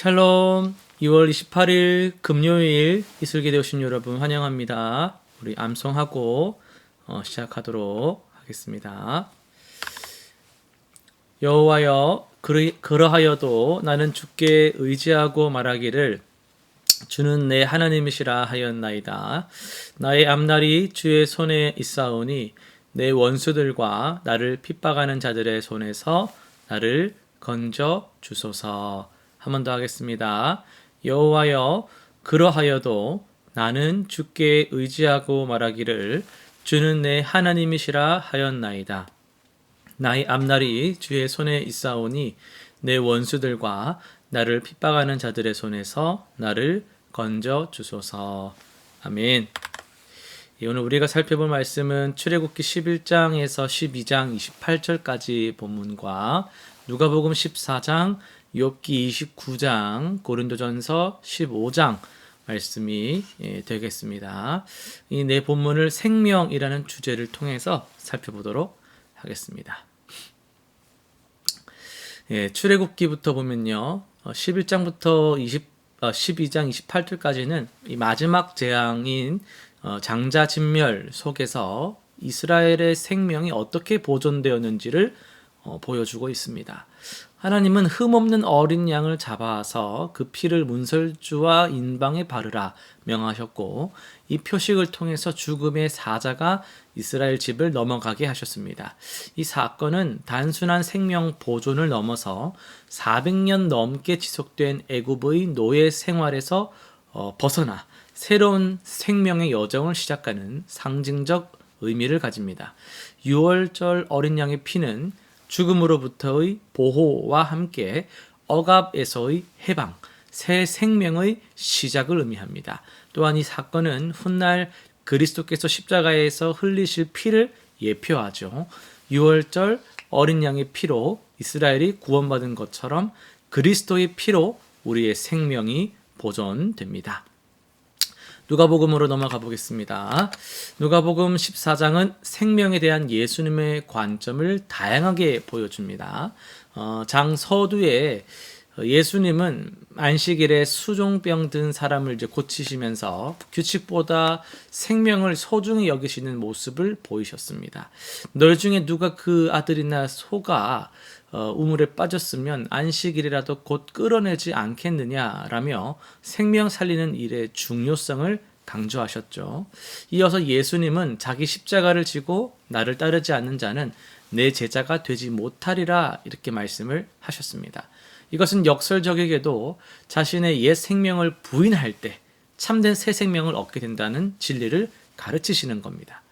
샬롬. 2월 28일 금요일 이슬기대 오신 여러분 환영합니다. 우리 암송하고 시작하도록 하겠습니다. 여호와여, 그러하여도 나는 주께 의지하고 말하기를 주는 내 하나님이시라 하였나이다. 나의 앞날이 주의 손에 있사오니 내 원수들과 나를 핍박하는 자들의 손에서 나를 건져 주소서. 한 번 더 하겠습니다. 여호와여, 그러하여도 나는 주께 의지하고 말하기를 주는 내 하나님이시라 하였나이다. 나의 앞날이 주의 손에 있사오니 내 원수들과 나를 핍박하는 자들의 손에서 나를 건져 주소서. 아멘. 오늘 우리가 살펴볼 말씀은 출애굽기 11장에서 12장 28절까지 본문과 누가복음 14장, 욥기 29장, 고린도전서 15장 말씀이 되겠습니다. 이 네 본문을 생명이라는 주제를 통해서 살펴보도록 하겠습니다. 출애굽기부터 보면요, 11장부터 12장 28절까지는 이 마지막 재앙인 장자진멸 속에서 이스라엘의 생명이 어떻게 보존되었는지를 보여주고 있습니다. 하나님은 흠없는 어린 양을 잡아서 그 피를 문설주와 인방에 바르라 명하셨고, 이 표식을 통해서 죽음의 사자가 이스라엘 집을 넘어가게 하셨습니다. 이 사건은 단순한 생명 보존을 넘어서 400년 넘게 지속된 애굽의 노예 생활에서 벗어나 새로운 생명의 여정을 시작하는 상징적 의미를 가집니다. 6월절 어린 양의 피는 죽음으로부터의 보호와 함께 억압에서의 해방, 새 생명의 시작을 의미합니다. 또한 이 사건은 훗날 그리스도께서 십자가에서 흘리실 피를 예표하죠. 6월절 어린 양의 피로 이스라엘이 구원받은 것처럼 그리스도의 피로 우리의 생명이 보존됩니다. 누가복음으로 넘어가 보겠습니다. 누가복음 14장은 생명에 대한 예수님의 관점을 다양하게 보여줍니다. 장 서두에 예수님은 안식일에 수종병 든 사람을 고치시면서 규칙보다 생명을 소중히 여기시는 모습을 보이셨습니다. 널 중에 누가 그 아들이나 소가 우물에 빠졌으면 안식일이라도 곧 끌어내지 않겠느냐라며 생명 살리는 일의 중요성을 강조하셨죠. 이어서 예수님은 자기 십자가를 지고 나를 따르지 않는 자는 내 제자가 되지 못하리라 이렇게 말씀을 하셨습니다. 이것은 역설적이게도 자신의 옛 생명을 부인할 때 참된 새 생명을 얻게 된다는 진리를 가르치시는 겁니다.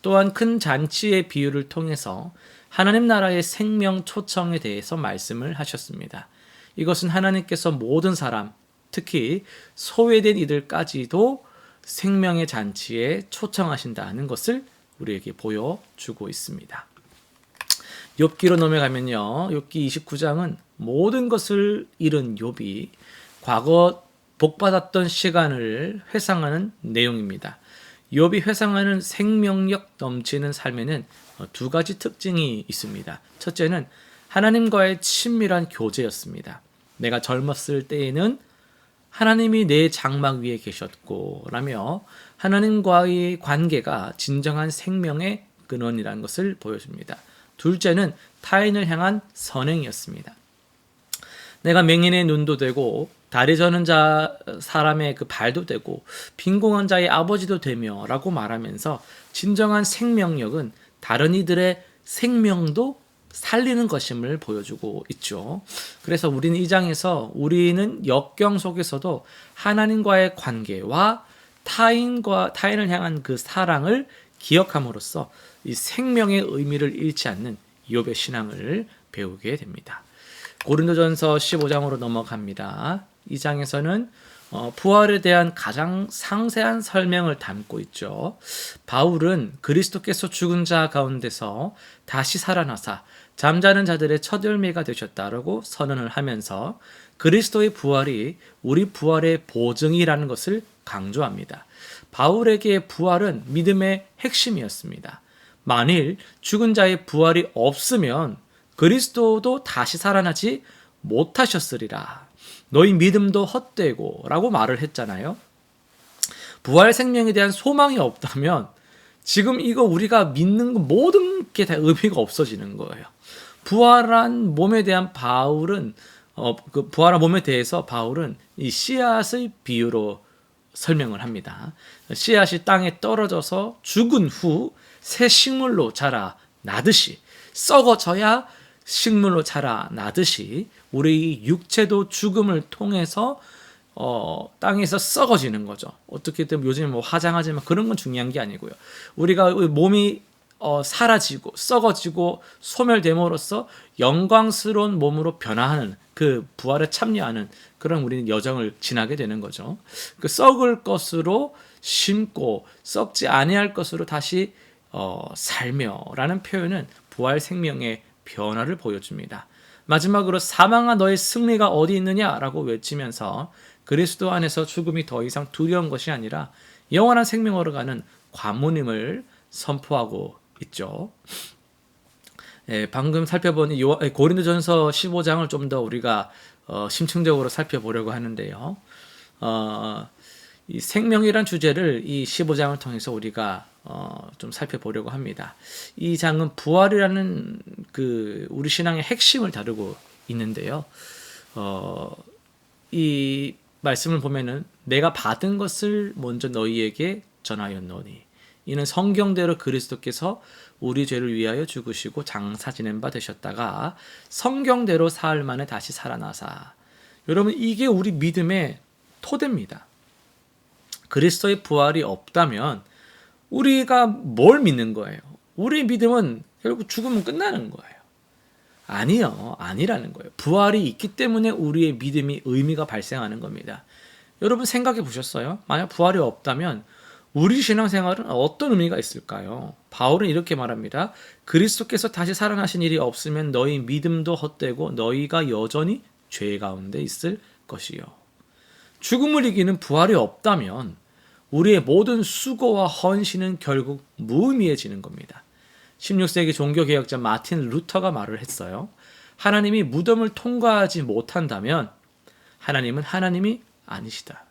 또한 큰 잔치의 비유를 통해서 하나님 나라의 생명 초청에 대해서 말씀을 하셨습니다. 이것은 하나님께서 모든 사람, 특히 소외된 이들까지도 생명의 잔치에 초청하신다는 것을 우리에게 보여주고 있습니다. 욥기로 넘어가면요, 욥기 29장은 모든 것을 잃은 욥이 과거 복받았던 시간을 회상하는 내용입니다. 욥이 회상하는 생명력 넘치는 삶에는 두 가지 특징이 있습니다. 첫째는 하나님과의 친밀한 교제였습니다. 내가 젊었을 때에는 하나님이 내 장막 위에 계셨고 라며 하나님과의 관계가 진정한 생명의 근원이라는 것을 보여줍니다. 둘째는 타인을 향한 선행이었습니다. 내가 맹인의 눈도 되고 다리 저는 사람의 그 발도 되고 빈궁한 자의 아버지도 되며 라고 말하면서 진정한 생명력은 다른 이들의 생명도 살리는 것임을 보여주고 있죠. 그래서 우리는 이 장에서 우리는 역경 속에서도 하나님과의 관계와 타인을 향한 그 사랑을 기억함으로써 이 생명의 의미를 잃지 않는 욥의 신앙을 배우게 됩니다. 고린도전서 15장으로 넘어갑니다. 이 장에서는 부활에 대한 가장 상세한 설명을 담고 있죠. 바울은 그리스도께서 죽은 자 가운데서 다시 살아나사 잠자는 자들의 첫 열매가 되셨다라고 선언을 하면서 그리스도의 부활이 우리 부활의 보증이라는 것을 강조합니다. 바울에게 부활은 믿음의 핵심이었습니다. 만일 죽은 자의 부활이 없으면 그리스도도 다시 살아나지 못하셨으리라. 너희 믿음도 헛되고 라고 말을 했잖아요. 부활 생명에 대한 소망이 없다면 지금 이거 우리가 믿는 모든 게 다 의미가 없어지는 거예요. 부활한 몸에 대한 부활한 몸에 대해서 바울은 이 씨앗의 비유로 설명을 합니다. 씨앗이 땅에 떨어져서 죽은 후 새 식물로 자라나듯이, 썩어져야 식물로 자라나듯이 우리 육체도 죽음을 통해서 땅에서 썩어지는 거죠. 어떻게든 요즘에 화장하지만 그런 건 중요한 게 아니고요. 우리가 몸이 사라지고 썩어지고 소멸됨으로써 영광스러운 몸으로 변화하는 그 부활에 참여하는 그런 우리는 여정을 지나게 되는 거죠. 그 썩을 것으로 심고 썩지 아니할 것으로 다시 살며라는 표현은 부활 생명의 변화를 보여줍니다. 마지막으로 사망아 너의 승리가 어디 있느냐라고 외치면서 그리스도 안에서 죽음이 더 이상 두려운 것이 아니라 영원한 생명으로 가는 관문임을 선포하고 있죠. 방금 살펴본 고린도전서 15장을 좀 더 우리가 심층적으로 살펴보려고 하는데요. 이 생명이란 주제를 이 15장을 통해서 우리가 좀 살펴보려고 합니다. 이 장은 부활이라는 우리 신앙의 핵심을 다루고 있는데요. 이 말씀을 보면은 내가 받은 것을 먼저 너희에게 전하였노니 이는 성경대로 그리스도께서 우리 죄를 위하여 죽으시고 장사 지낸 바 되셨다가 성경대로 사흘 만에 다시 살아나사. 여러분, 이게 우리 믿음의 토대입니다. 그리스도의 부활이 없다면 우리가 뭘 믿는 거예요? 우리 믿음은 결국 죽으면 끝나는 거예요. 아니라는 거예요. 부활이 있기 때문에 우리의 믿음이 의미가 발생하는 겁니다. 여러분 생각해 보셨어요? 만약 부활이 없다면 우리 신앙생활은 어떤 의미가 있을까요? 바울은 이렇게 말합니다. 그리스도께서 다시 살아나신 일이 없으면 너희 믿음도 헛되고 너희가 여전히 죄 가운데 있을 것이요. 죽음을 이기는 부활이 없다면 우리의 모든 수고와 헌신은 결국 무의미해지는 겁니다. 16세기 종교개혁자 마틴 루터가 말을 했어요. 하나님이 무덤을 통과하지 못한다면 하나님은 하나님이 아니시다.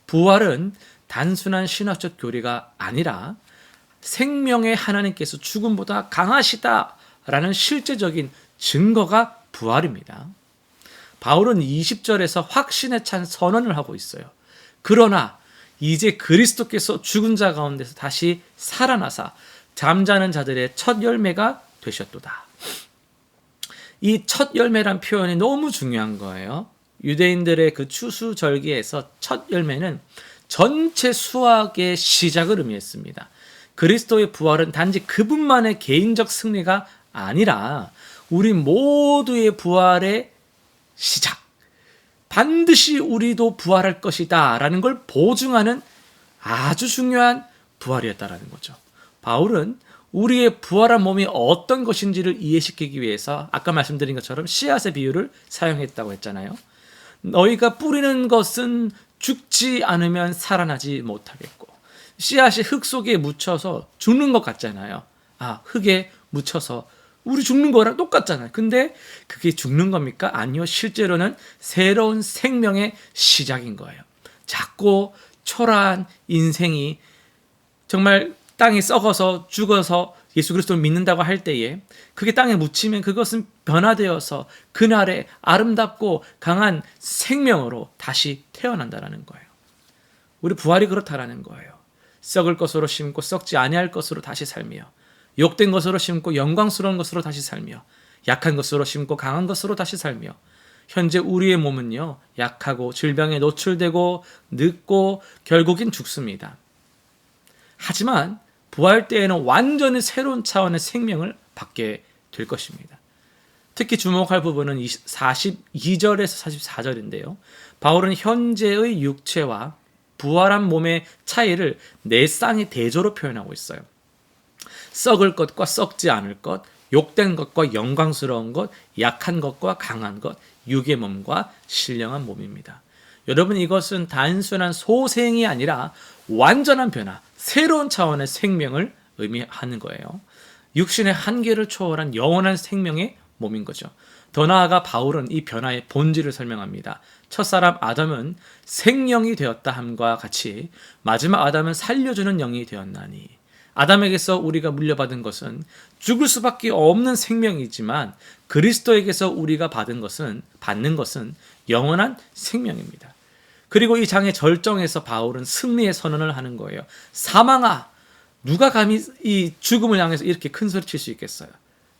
부활은 단순한 신학적 교리가 아니라 생명의 하나님께서 죽음보다 강하시다라는 실제적인 증거가 부활입니다. 바울은 20절에서 확신에 찬 선언을 하고 있어요. 그러나 이제 그리스도께서 죽은 자 가운데서 다시 살아나사 잠자는 자들의 첫 열매가 되셨도다. 이 첫 열매란 표현이 너무 중요한 거예요. 유대인들의 그 추수절기에서 첫 열매는 전체 수확의 시작을 의미했습니다. 그리스도의 부활은 단지 그분만의 개인적 승리가 아니라 우리 모두의 부활의 시작, 반드시 우리도 부활할 것이다 라는 걸 보증하는 아주 중요한 부활이었다라는 거죠. 바울은 우리의 부활한 몸이 어떤 것인지를 이해시키기 위해서 아까 말씀드린 것처럼 씨앗의 비유를 사용했다고 했잖아요. 너희가 뿌리는 것은 죽지 않으면 살아나지 못하겠고, 씨앗이 흙 속에 묻혀서 죽는 것 같잖아요. 흙에 묻혀서 우리 죽는 거랑 똑같잖아요. 근데 그게 죽는 겁니까? 아니요. 실제로는 새로운 생명의 시작인 거예요. 작고 초라한 인생이 정말 땅에 썩어서 죽어서 예수 그리스도를 믿는다고 할 때에 그게 땅에 묻히면 그것은 변화되어서 그날의 아름답고 강한 생명으로 다시 태어난다라는 거예요. 우리 부활이 그렇다라는 거예요. 썩을 것으로 심고 썩지 아니할 것으로 다시 살며, 욕된 것으로 심고 영광스러운 것으로 다시 살며, 약한 것으로 심고 강한 것으로 다시 살며, 현재 우리의 몸은요, 약하고 질병에 노출되고 늙고 결국엔 죽습니다. 하지만 부활 때에는 완전히 새로운 차원의 생명을 받게 될 것입니다. 특히 주목할 부분은 42절에서 44절인데요. 바울은 현재의 육체와 부활한 몸의 차이를 네 쌍의 대조로 표현하고 있어요. 썩을 것과 썩지 않을 것, 욕된 것과 영광스러운 것, 약한 것과 강한 것, 육의 몸과 신령한 몸입니다. 여러분, 이것은 단순한 소생이 아니라 완전한 변화, 새로운 차원의 생명을 의미하는 거예요. 육신의 한계를 초월한 영원한 생명의 몸인 거죠. 더 나아가 바울은 이 변화의 본질을 설명합니다. 첫사람 아담은 생명이 되었다 함과 같이 마지막 아담은 살려주는 영이 되었나니, 아담에게서 우리가 물려받은 것은 죽을 수밖에 없는 생명이지만 그리스도에게서 우리가 받는 것은 영원한 생명입니다. 그리고 이 장의 절정에서 바울은 승리의 선언을 하는 거예요. 사망아, 누가 감히 이 죽음을 향해서 이렇게 큰 소리 칠 수 있겠어요?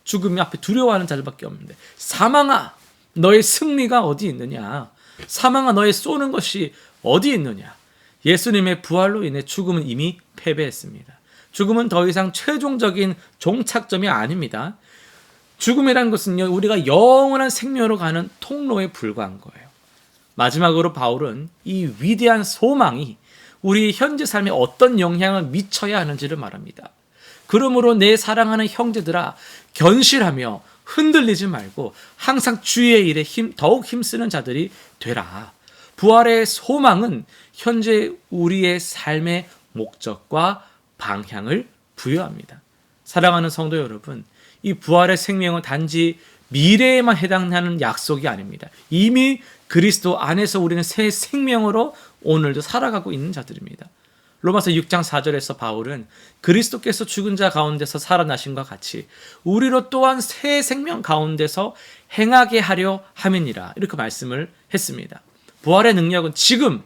죽음이 앞에 두려워하는 자들밖에 없는데, 사망아, 너의 승리가 어디 있느냐? 사망아, 너의 쏘는 것이 어디 있느냐? 예수님의 부활로 인해 죽음은 이미 패배했습니다. 죽음은 더 이상 최종적인 종착점이 아닙니다. 죽음이란 것은요, 우리가 영원한 생명으로 가는 통로에 불과한 거예요. 마지막으로 바울은 이 위대한 소망이 우리 현재 삶에 어떤 영향을 미쳐야 하는지를 말합니다. 그러므로 내 사랑하는 형제들아, 견실하며 흔들리지 말고 항상 주의 일에 더욱 힘쓰는 자들이 되라. 부활의 소망은 현재 우리의 삶의 목적과 방향을 부여합니다. 사랑하는 성도 여러분, 이 부활의 생명은 단지 미래에만 해당하는 약속이 아닙니다. 이미 그리스도 안에서 우리는 새 생명으로 오늘도 살아가고 있는 자들입니다. 로마서 6장 4절에서 바울은 그리스도께서 죽은 자 가운데서 살아나신과 같이 우리로 또한 새 생명 가운데서 행하게 하려 함이니라, 이렇게 말씀을 했습니다. 부활의 능력은 지금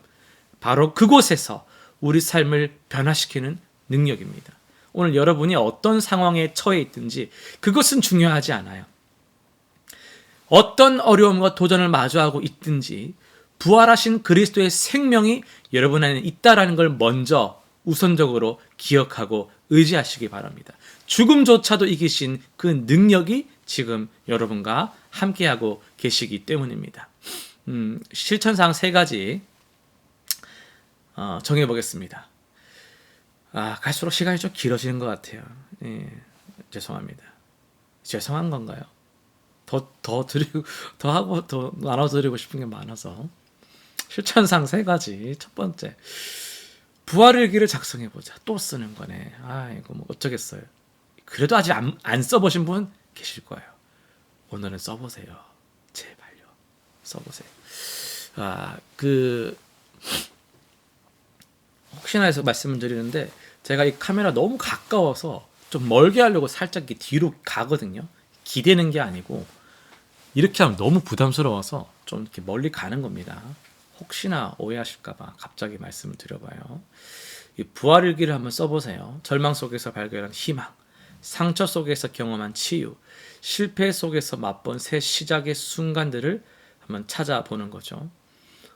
바로 그곳에서 우리 삶을 변화시키는 능력입니다. 오늘 여러분이 어떤 상황에 처해 있든지 그것은 중요하지 않아요. 어떤 어려움과 도전을 마주하고 있든지 부활하신 그리스도의 생명이 여러분 안에 있다라는 걸 먼저 우선적으로 기억하고 의지하시기 바랍니다. 죽음조차도 이기신 그 능력이 지금 여러분과 함께하고 계시기 때문입니다. 실천사항 3가지 정해보겠습니다. 갈수록 시간이 좀 길어지는 것 같아요. 죄송합니다. 죄송한 건가요? 더 하고 더 나눠드리고 싶은 게 많아서. 실천상 3가지. 첫 번째, 부활일기를 작성해보자. 또 쓰는 거네. 이거 뭐 어쩌겠어요. 그래도 아직 안 써보신 분 계실 거예요. 오늘은 써보세요. 제발요. 써보세요. 혹시나 해서 말씀을 드리는데, 제가 이 카메라 너무 가까워서 좀 멀게 하려고 살짝 뒤로 가거든요. 기대는 게 아니고, 이렇게 하면 너무 부담스러워서 좀 이렇게 멀리 가는 겁니다. 혹시나 오해하실까봐 갑자기 말씀을 드려봐요. 이 부활일기를 한번 써보세요. 절망 속에서 발견한 희망, 상처 속에서 경험한 치유, 실패 속에서 맛본 새 시작의 순간들을 한번 찾아보는 거죠.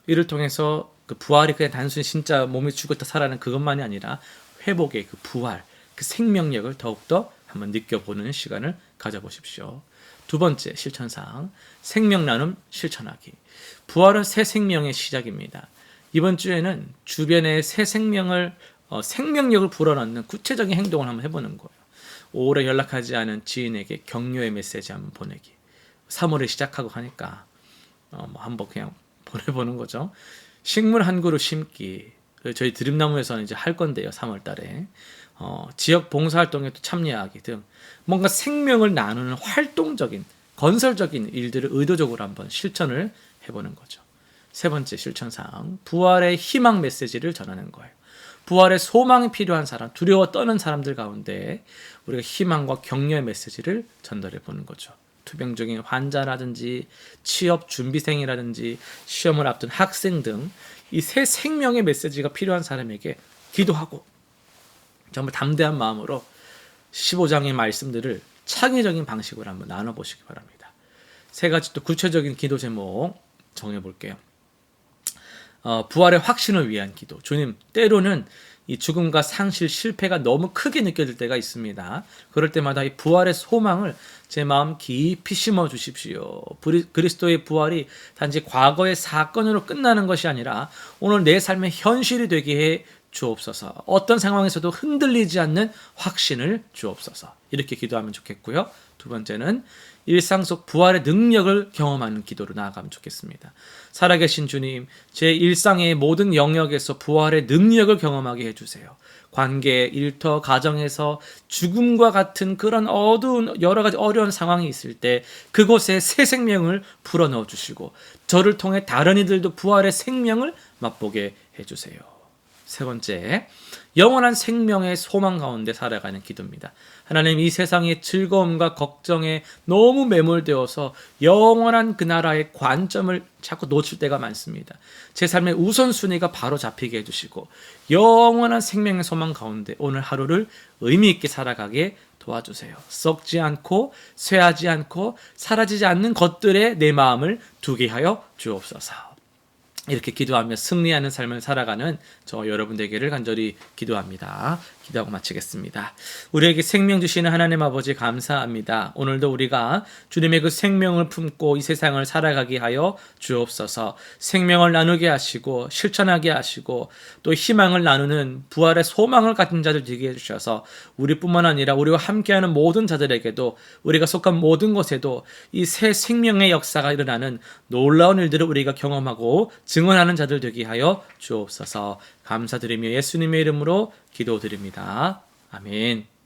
이를 통해서 그 부활이 그냥 단순히 진짜 몸이 죽었다 살아나는 그것만이 아니라 회복의 그 부활, 그 생명력을 더욱더 한번 느껴보는 시간을 가져보십시오. 두 번째 실천사항, 생명 나눔 실천하기. 부활은 새 생명의 시작입니다. 이번 주에는 주변에 새 생명력을 불어넣는 구체적인 행동을 한번 해보는 거예요. 오래 연락하지 않은 지인에게 격려의 메시지 한번 보내기. 3월에 시작하고 하니까 한번 그냥 보내보는 거죠. 식물 한 그루 심기. 저희 드림나무에서는 이제 할 건데요. 3월 달에. 지역 봉사활동에 또 참여하기 등 뭔가 생명을 나누는 활동적인, 건설적인 일들을 의도적으로 한번 실천을 해보는 거죠. 세 번째 실천사항, 부활의 희망 메시지를 전하는 거예요. 부활의 소망이 필요한 사람, 두려워 떠는 사람들 가운데 우리가 희망과 격려의 메시지를 전달해 보는 거죠. 투병 중인 환자라든지 취업 준비생이라든지 시험을 앞둔 학생 등 이 새 생명의 메시지가 필요한 사람에게 기도하고 정말 담대한 마음으로 15장의 말씀들을 창의적인 방식으로 한번 나눠보시기 바랍니다. 3가지 또 구체적인 기도 제목 정해볼게요. 부활의 확신을 위한 기도. 주님, 때로는 이 죽음과 상실, 실패가 너무 크게 느껴질 때가 있습니다. 그럴 때마다 이 부활의 소망을 제 마음 깊이 심어 주십시오. 그리스도의 부활이 단지 과거의 사건으로 끝나는 것이 아니라 오늘 내 삶의 현실이 되게 해 주옵소서. 어떤 상황에서도 흔들리지 않는 확신을 주옵소서. 이렇게 기도하면 좋겠고요. 두 번째는 일상 속 부활의 능력을 경험하는 기도로 나아가면 좋겠습니다. 살아계신 주님, 제 일상의 모든 영역에서 부활의 능력을 경험하게 해주세요. 관계, 일터, 가정에서 죽음과 같은 그런 어두운 여러 가지 어려운 상황이 있을 때 그곳에 새 생명을 불어넣어 주시고 저를 통해 다른 이들도 부활의 생명을 맛보게 해주세요. 세 번째, 영원한 생명의 소망 가운데 살아가는 기도입니다. 하나님, 이 세상의 즐거움과 걱정에 너무 매몰되어서 영원한 그 나라의 관점을 자꾸 놓칠 때가 많습니다. 제 삶의 우선순위가 바로 잡히게 해주시고 영원한 생명의 소망 가운데 오늘 하루를 의미 있게 살아가게 도와주세요. 썩지 않고 쇠하지 않고 사라지지 않는 것들에 내 마음을 두게 하여 주옵소서. 이렇게 기도하며 승리하는 삶을 살아가는 저 여러분 되기를 간절히 기도합니다. 기도하고 마치겠습니다. 우리에게 생명 주시는 하나님 아버지 감사합니다. 오늘도 우리가 주님의 그 생명을 품고 이 세상을 살아가게 하여 주옵소서. 생명을 나누게 하시고 실천하게 하시고 또 희망을 나누는 부활의 소망을 가진 자들 되게 해주셔서 우리뿐만 아니라 우리와 함께하는 모든 자들에게도 우리가 속한 모든 곳에도 이 새 생명의 역사가 일어나는 놀라운 일들을 우리가 경험하고 증언하는 자들 되게 하여 주옵소서. 감사드리며 예수님의 이름으로 기도드립니다. 아멘.